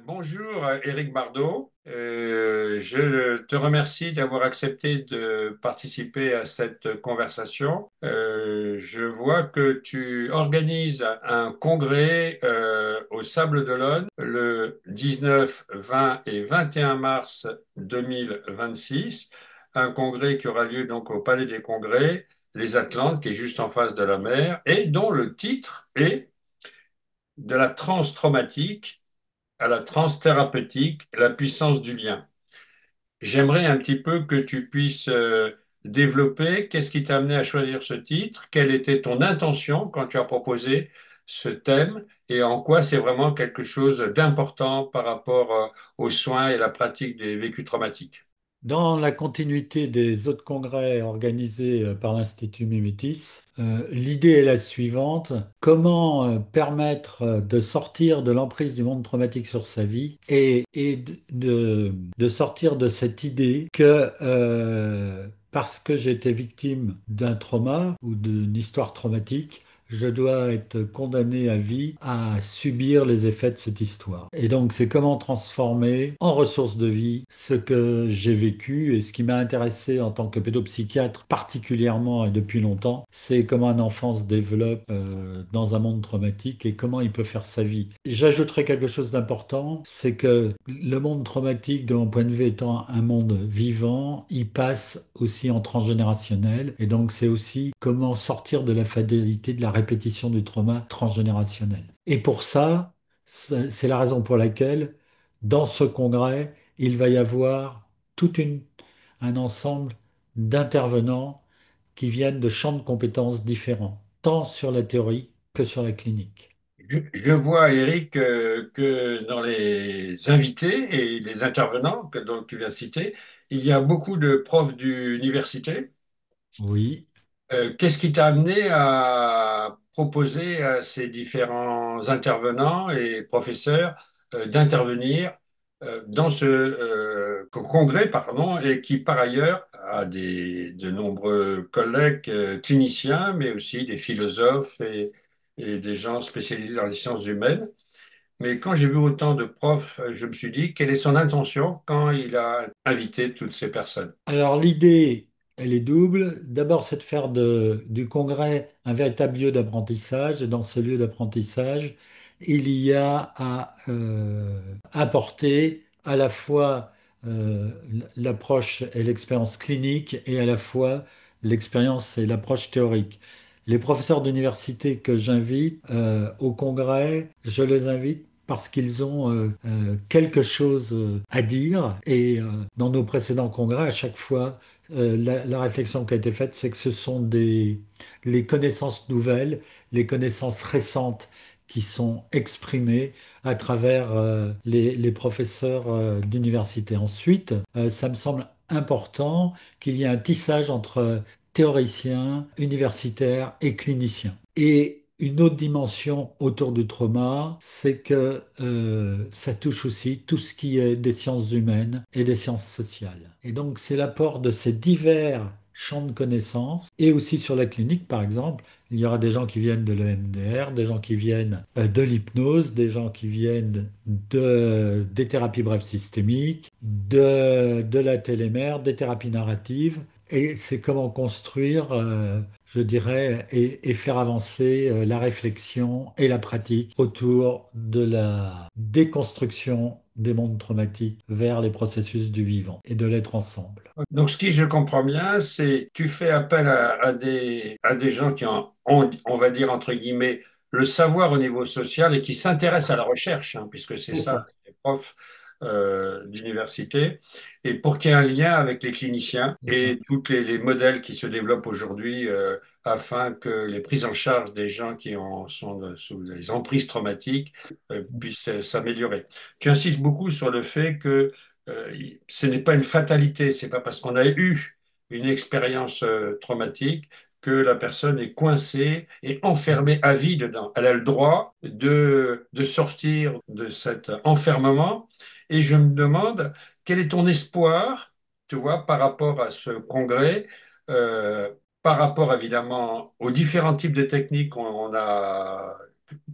Bonjour Éric Bardot. Je te remercie d'avoir accepté de participer à cette conversation. Je vois que tu organises un congrès au Sable d'Olonne le 19, 20 et 21 mars 2026. Un congrès qui aura lieu donc au Palais des Congrès, les Atlantes, qui est juste en face de la mer, et dont le titre est de la transe traumatique à la transe thérapeutique, la puissance du lien. J'aimerais un petit peu que tu puisses développer qu'est-ce qui t'a amené à choisir ce titre, quelle était ton intention quand tu as proposé ce thème et en quoi c'est vraiment quelque chose d'important par rapport aux soins et la pratique des vécus traumatiques. Dans la continuité des autres congrès organisés par l'Institut Mimétis, l'idée est la suivante. Comment permettre de sortir de l'emprise du monde traumatique sur sa vie et de sortir de cette idée que parce que j'ai été victime d'un trauma ou d'une histoire traumatique, je dois être condamné à vie à subir les effets de cette histoire. Et donc, c'est comment transformer en ressources de vie ce que j'ai vécu. Et ce qui m'a intéressé en tant que pédopsychiatre, particulièrement et depuis longtemps, c'est comment un enfant se développe dans un monde traumatique et comment il peut faire sa vie. J'ajouterais quelque chose d'important, c'est que le monde traumatique, de mon point de vue, étant un monde vivant, il passe aussi en transgénérationnel. Et donc, c'est aussi comment sortir de la fatalité de la répétition du trauma transgénérationnel. Et pour ça, c'est la raison pour laquelle, dans ce congrès, il va y avoir un ensemble d'intervenants qui viennent de champs de compétences différents, tant sur la théorie que sur la clinique. Je vois, Eric, que dans les invités et les intervenants dont tu viens de citer, il y a beaucoup de profs d'université. Oui. Qu'est-ce qui t'a amené à proposer à ces différents intervenants et professeurs d'intervenir dans ce congrès, pardon, et qui par ailleurs a de nombreux collègues cliniciens, mais aussi des philosophes et des gens spécialisés dans les sciences humaines. Mais quand j'ai vu autant de profs, je me suis dit, quelle est son intention quand il a invité toutes ces personnes? Alors l'idée, elle est double. D'abord, c'est de faire du congrès un véritable lieu d'apprentissage. Et dans ce lieu d'apprentissage, il y a à apporter à la fois l'approche et l'expérience clinique et à la fois l'expérience et l'approche théorique. Les professeurs d'université que j'invite au congrès, je les invite parce qu'ils ont quelque chose à dire. Et dans nos précédents congrès, à chaque fois, la réflexion qui a été faite, c'est que ce sont les connaissances nouvelles, les connaissances récentes qui sont exprimées à travers les professeurs d'université. Ensuite, ça me semble important qu'il y ait un tissage entre théoriciens, universitaires et cliniciens. Et une autre dimension autour du trauma, c'est que ça touche aussi tout ce qui est des sciences humaines et des sciences sociales. Et donc c'est l'apport de ces divers champs de connaissances, et aussi sur la clinique par exemple, il y aura des gens qui viennent de l'EMDR, des gens qui viennent de l'hypnose, des gens qui viennent des thérapies brèves systémiques, de la télémère, des thérapies narratives. Et c'est comment construire, je dirais, et faire avancer la réflexion et la pratique autour de la déconstruction des mondes traumatiques vers les processus du vivant et de l'être ensemble. Donc, ce qui, je comprends bien, c'est tu fais appel à des gens qui ont, on va dire, entre guillemets, le savoir au niveau social et qui s'intéressent à la recherche, hein, puisque c'est C'est ça, ça. les profs d'université, et pour qu'il y ait un lien avec les cliniciens C'est ça. et tous les modèles qui se développent aujourd'hui afin que les prises en charge des gens qui sont sous les emprises traumatiques puissent s'améliorer. Tu insistes beaucoup sur le fait que ce n'est pas une fatalité, c'est pas parce qu'on a eu une expérience traumatique que la personne est coincée et enfermée à vie dedans. Elle a le droit de sortir de cet enfermement. Et je me demande, quel est ton espoir, tu vois, par rapport à ce congrès, euh, par rapport évidemment aux différents types de techniques qu'on a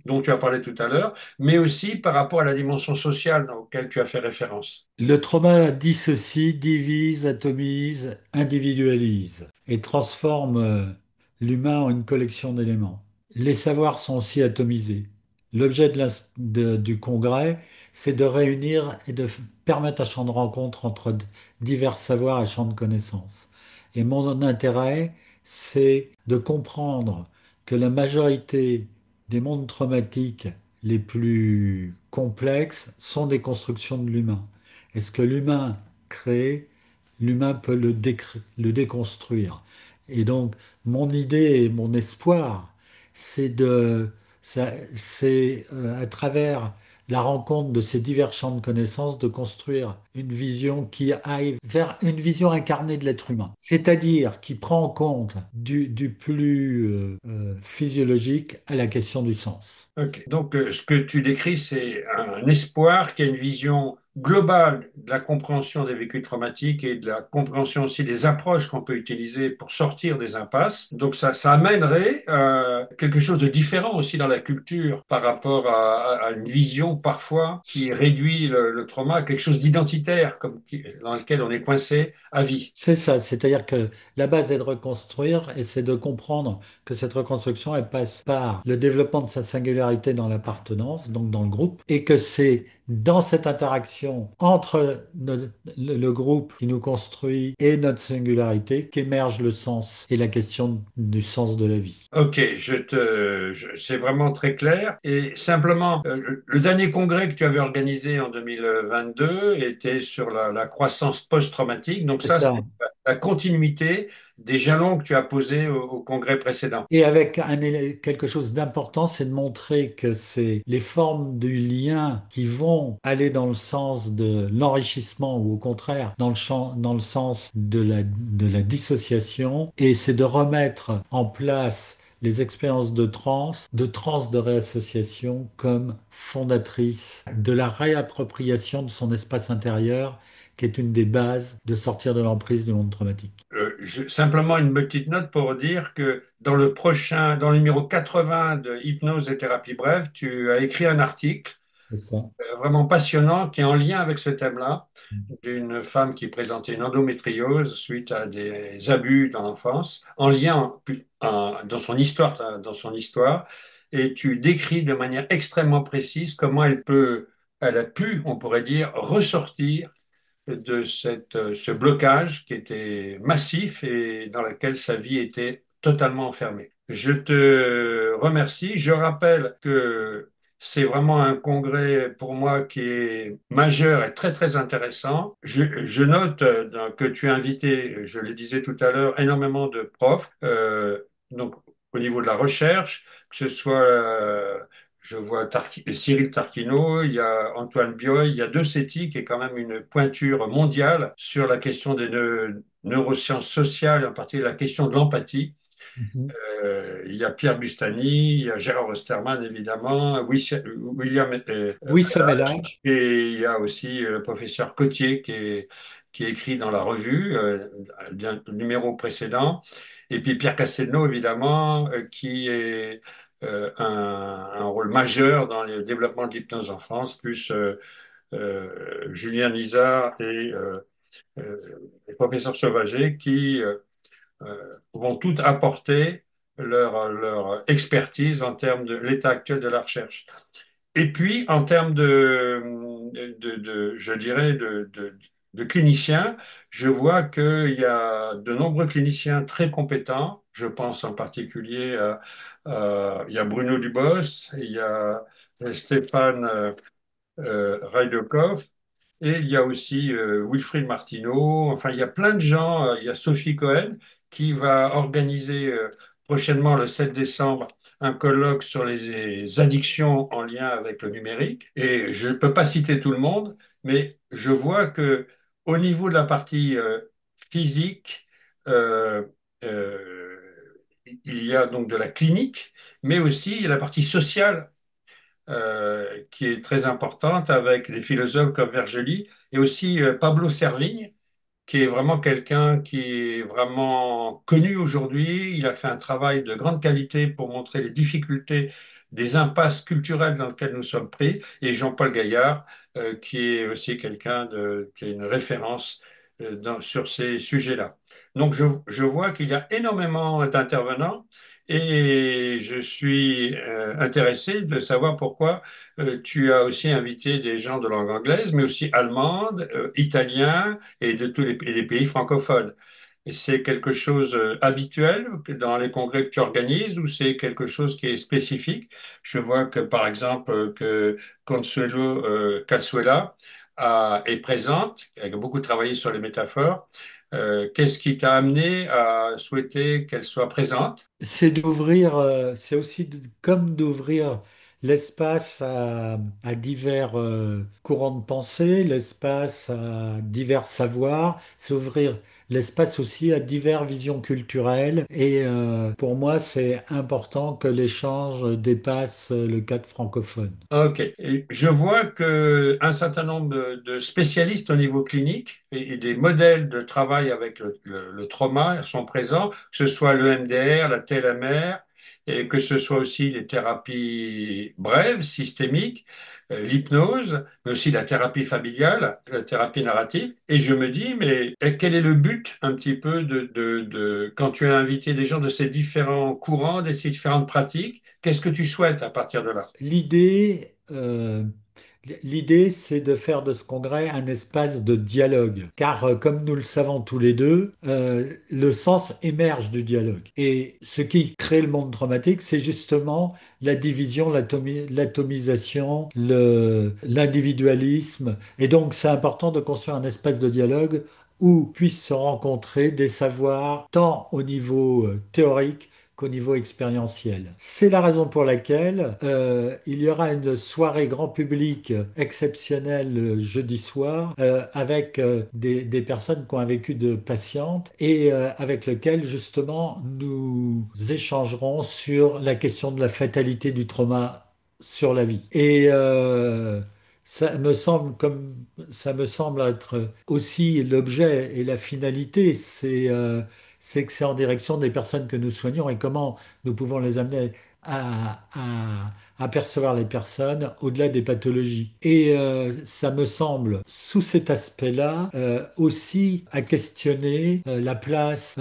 dont tu as parlé tout à l'heure, mais aussi par rapport à la dimension sociale auquel tu as fait référence. Le trauma dissocie, divise, atomise, individualise et transforme l'humain en une collection d'éléments. Les savoirs sont aussi atomisés. L'objet du congrès, c'est de réunir et de permettre un champ de rencontre entre divers savoirs et champs de connaissances. Et mon intérêt, c'est de comprendre que la majorité des mondes traumatiques les plus complexes sont des constructions de l'humain. Et ce que l'humain crée, l'humain peut le déconstruire. Et donc, mon idée et mon espoir, c'est à travers la rencontre de ces divers champs de connaissances, de construire une vision qui aille vers une vision incarnée de l'être humain. C'est-à-dire qui prend en compte du plus physiologique à la question du sens. Ok. Donc, ce que tu décris, c'est un espoir qui a une vision globale de la compréhension des vécus traumatiques et de la compréhension aussi des approches qu'on peut utiliser pour sortir des impasses. Donc, ça amènerait quelque chose de différent aussi dans la culture par rapport à une vision parfois qui réduit le trauma à quelque chose d'identitaire, dans lequel on est coincé à vie. C'est ça, c'est-à-dire que la base est de reconstruire et c'est de comprendre que cette reconstruction, elle passe par le développement de sa singularité dans l'appartenance, donc dans le groupe, et que c'est dans cette interaction entre le groupe qui nous construit et notre singularité qu'émerge le sens et la question du sens de la vie. Ok, c'est vraiment très clair. Et simplement, le dernier congrès que tu avais organisé en 2022 était sur la croissance post-traumatique. Donc C'est ça, c'est ça. la continuité des jalons que tu as posés au congrès précédent. Et avec quelque chose d'important, c'est de montrer que c'est les formes du lien qui vont aller dans le sens de l'enrichissement ou au contraire dans le sens de la dissociation. Et c'est de remettre en place les expériences de trans de réassociation comme fondatrices de la réappropriation de son espace intérieur, qui est une des bases de sortir de l'emprise du monde traumatique. Simplement une petite note pour dire que dans le numéro 80 de Hypnose et thérapie brève, tu as écrit un article C'est ça. vraiment passionnant qui est en lien avec ce thème-là, d'une femme qui présentait une endométriose suite à des abus dans l'enfance, en lien dans son histoire, et tu décris de manière extrêmement précise comment elle a pu, on pourrait dire, ressortir de ce blocage qui était massif et dans lequel sa vie était totalement enfermée. Je te remercie. Je rappelle que c'est vraiment un congrès pour moi qui est majeur et très très intéressant. Je note que tu as invité, je le disais tout à l'heure, énormément de profs, donc au niveau de la recherche, que ce soit je vois Cyril Tarquino, il y a Antoine Bioy, il y a De Setti qui est quand même une pointure mondiale sur la question des neurosciences sociales, en particulier la question de l'empathie. Mhm. Il y a Pierre Bustani, il y a Gérard Osterman évidemment, William Oui, ça mélange. et il y a aussi le professeur Cotier qui est écrit dans la revue, le numéro précédent. Et puis Pierre Castelnau, évidemment, qui est un rôle majeur dans le développement de l'hypnose en France, plus Julien Nizar et le professeur Sauvager, qui vont toutes apporter leur expertise en termes de l'état actuel de la recherche. Et puis, en termes je dirais, de cliniciens, je vois qu'il y a de nombreux cliniciens très compétents. Je pense en particulier il y a Bruno Dubos, il y a Stéphane Raidokov, et il y a aussi Wilfried Martineau. Enfin, il y a plein de gens. Il y a Sophie Cohen qui va organiser prochainement, le 7 décembre, un colloque sur les addictions en lien avec le numérique. Et je ne peux pas citer tout le monde, mais je vois que au niveau de la partie physique, euh, euh, il y a donc de la clinique, mais aussi il y a la partie sociale qui est très importante avec les philosophes comme Vergely et aussi Pablo Servigne, qui est vraiment quelqu'un qui est vraiment connu aujourd'hui. Il a fait un travail de grande qualité pour montrer les difficultés des impasses culturelles dans lesquelles nous sommes pris, et Jean-Paul Gaillard, qui est aussi qui est une référence sur ces sujets-là. Donc je vois qu'il y a énormément d'intervenants et je suis intéressé de savoir pourquoi tu as aussi invité des gens de langue anglaise, mais aussi allemande, italien et de tous les pays francophones. Et c'est quelque chose habituel dans les congrès que tu organises ou c'est quelque chose qui est spécifique? Je vois que, par exemple, que Consuelo Casuela est présente, elle a beaucoup travaillé sur les métaphores. Qu'est-ce qui t'a amené à souhaiter qu'elle soit présente? C'est d'ouvrir, c'est aussi comme d'ouvrir l'espace à divers courants de pensée, l'espace à divers savoirs, c'est ouvrir l'espace aussi à diverses visions culturelles. Et pour moi, c'est important que l'échange dépasse le cadre francophone. Ok. Et je vois que un certain nombre de spécialistes au niveau clinique et des modèles de travail avec le trauma sont présents, que ce soit le MDR, la TLMR, et que ce soit aussi les thérapies brèves, systémiques, l'hypnose, mais aussi la thérapie familiale, la thérapie narrative. Et je me dis, mais quel est le but un petit peu quand tu as invité des gens de ces différents courants, de ces différentes pratiques, qu'est-ce que tu souhaites à partir de là? L'idée, l'idée, c'est de faire de ce congrès un espace de dialogue, car comme nous le savons tous les deux, le sens émerge du dialogue. Et ce qui crée le monde traumatique, c'est justement la division, l'atomisation, l'individualisme. Et donc, c'est important de construire un espace de dialogue où puissent se rencontrer des savoirs tant au niveau théorique qu'au niveau expérientiel. C'est la raison pour laquelle il y aura une soirée grand public exceptionnelle jeudi soir avec des personnes qui ont un vécu de patientes et avec lequel justement nous échangerons sur la question de la fatalité du trauma sur la vie. Et ça me semble être aussi l'objet et la finalité, c'est que c'est en direction des personnes que nous soignons et comment nous pouvons les amener à percevoir les personnes au-delà des pathologies. Et ça me semble, sous cet aspect-là, aussi à questionner la place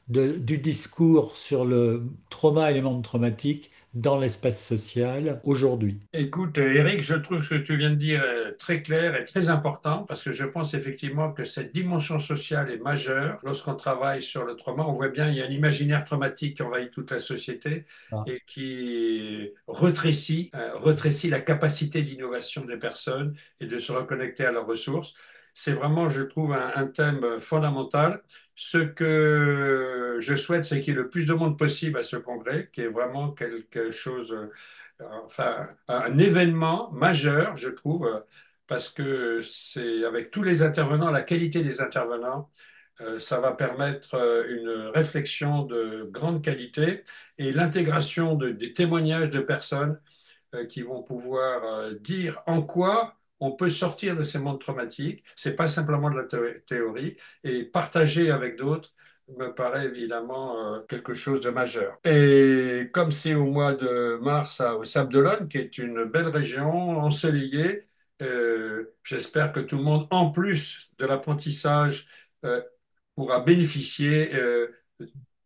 du discours sur le trauma et les mondes traumatiques dans l'espace social aujourd'hui. Écoute, Eric, je trouve ce que tu viens de dire très clair et très important parce que je pense effectivement que cette dimension sociale est majeure lorsqu'on travaille sur le trauma. On voit bien, il y a un imaginaire traumatique qui envahit toute la société Ça. et qui retrécit la capacité d'innovation des personnes et de se reconnecter à leurs ressources. C'est vraiment, je trouve, un thème fondamental. Ce que je souhaite, c'est qu'il y ait le plus de monde possible à ce congrès, qui est vraiment quelque chose enfin, un événement majeur, je trouve, parce que c'est avec tous les intervenants, la qualité des intervenants, ça va permettre une réflexion de grande qualité et l'intégration des témoignages de personnes qui vont pouvoir dire en quoi on peut sortir de ces mondes traumatiques. C'est pas simplement de la théorie et partager avec d'autres me paraît évidemment quelque chose de majeur. Et comme c'est au mois de mars au Sable d'Olonne, qui est une belle région ensoleillée, j'espère que tout le monde, en plus de l'apprentissage, euh, pourra bénéficier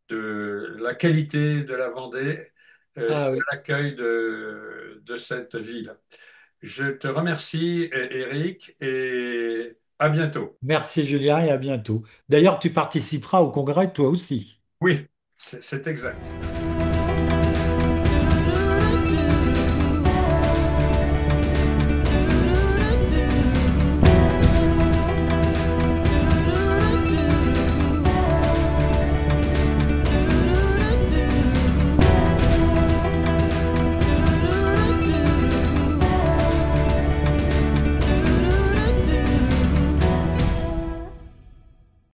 de la qualité de la Vendée et Ah de oui. l'accueil de cette ville. Je te remercie, Eric, et à bientôt. Merci Julien et à bientôt. D'ailleurs, tu participeras au congrès toi aussi. Oui, c'est exact.